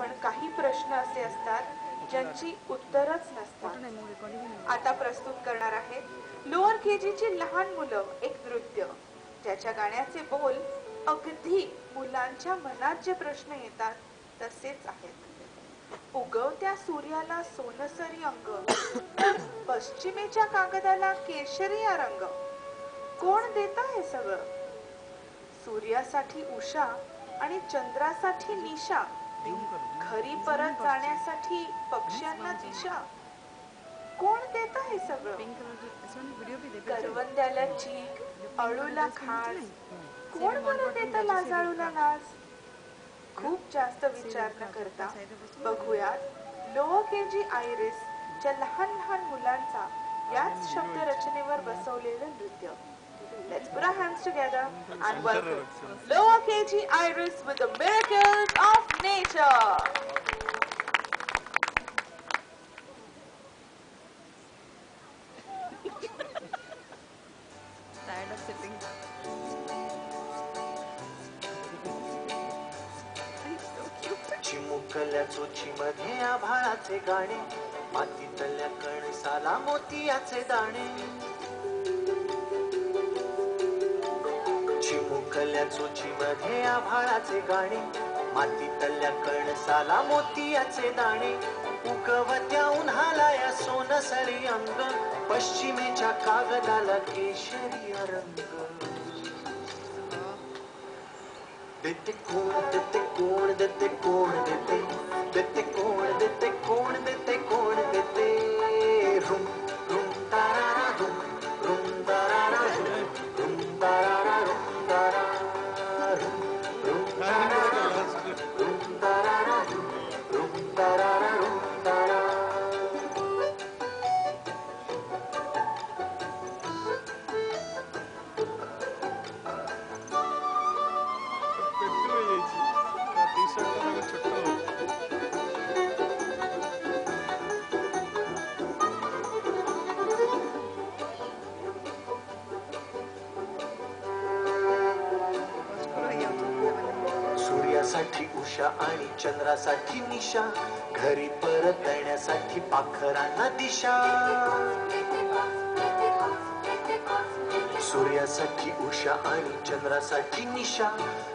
पण काही प्रश्न असे असतात ज्यांची उत्तरच नसतात। आता प्रस्तुत करणार आहेत लोअर केजीची लहान मुलं एक नृत्य ज्याच्या गाण्याचे बोल अगदी मुलांच्या मनात जे प्रश्न येतात तसेच आहेत। उगवत्या सूर्याला सोनसरी अंग, पश्चिमेच्या कागदाला केशरी रंग, कोण देतं हे सगळं? सूर्यासाठी उषा आणि चंद्रासाठी निशा, घरी परत जाण्यासाठी पक्ष्यांना दिशा, कोण देतं हे सगळं? करवंद्याला चीक, अळूला खास, कोण बरं देतं लाजाळूला लाज? खूप जास्त विचार न करता बघूयात लोअर केजी आयरिस च्या लहान लहान मुलांचा याच शब्दरचनेवर बसवलेलं नृत्य। Let's put our hands together and welcome lower KG Iris with the miracles of nature. Tired of sitting. So cute. चिमुकल्या चोचीमध्ये आभाळाचे गाणे, मातीतल्या कणसाला मोतियाचे दाणे। चिमुकल्या चोचीमध्ये आभाळाचे गाणे, मातीतल्या कणसाला मोतियाचे दाणे। उगवत्या उन्हाला या सोनसरी अंग, पश्चिमेच्या कागदाला केशरी रंग। देते कोण देते कोण देते कोण देते, देते कोण देते कोण देते कोण देते। रुम रुम तारारा रुम तारारा रुम तारारा रुम तारा रुम तारारा रुम तारारा रुम तारारा रुम तारा। सूर्यासाठी उषा आणि चंद्रासाठी निशा, घरी परत येण्यासाठी पाखरांना दिशा। सूर्यासाठी उषा आणि चंद्रासाठी निशा,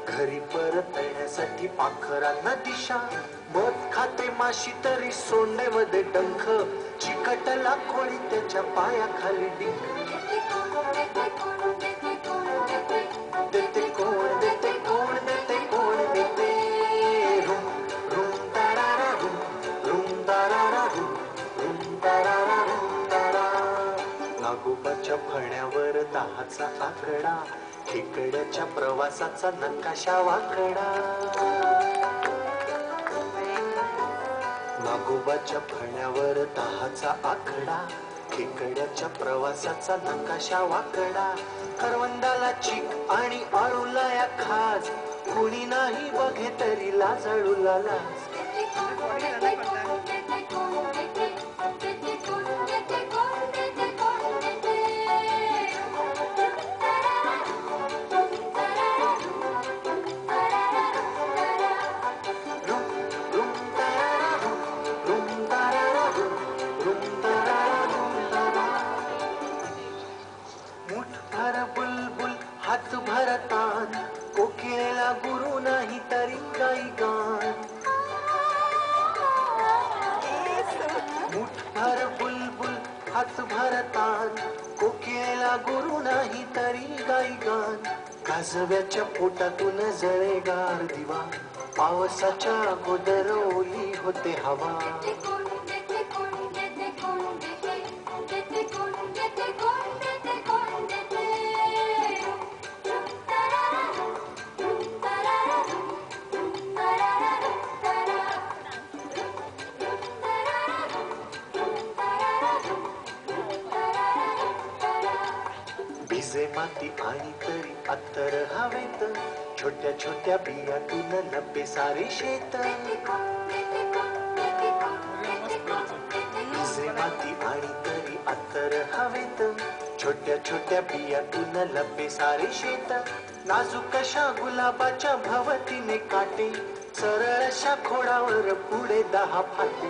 घरी परत येण्यासाठी पाखरांना दिशा। मध खाते माशी तरी सोंडेमध्ये डंख, चिकटला खोळी त्याच्या पायाखाली डिंक। देते कोण देते कोण देते कोण देते। रुम रुम तारारा रुम रुम तारारा रुम तारारा रुम तारा। नागोबाच्या फण्यावर दहाचा आकडा, खेकड्याच्या प्रवासाचा नकाशा वाकडा। नागोबाच्या फण्यावर दहाचा आकडा, खेकड्याच्या प्रवासाचा नकाशा वाकडा। करवंदाला चीक आणि अळूला या खास, कुणी नाही बघे तरी लाजाळूला लाज। बुलबुल हात भरतान, कोकिळेला गुरु नाही तरी गाई गान। मुठभर बुलबुल हात भरतान, कोकिळेला गुरु नाही तरी गाई गान। काजव्याच्या पोटातून जळेगार दिवा, पावसाच्या अगोदर ओली होते हवा। भिजे माती आणि तरी अत्तर हवेत, छोट्या छोट्या बियातून नभे सारे शेत। भिजे माती आणि तरी अत्तर हवेत, छोट्या छोट्या बियातून लपे सारे शेत। नाजूक कशा गुलाबाच्या भवतीने काटे, सरळशा खोडावर पुढे 10 फाटे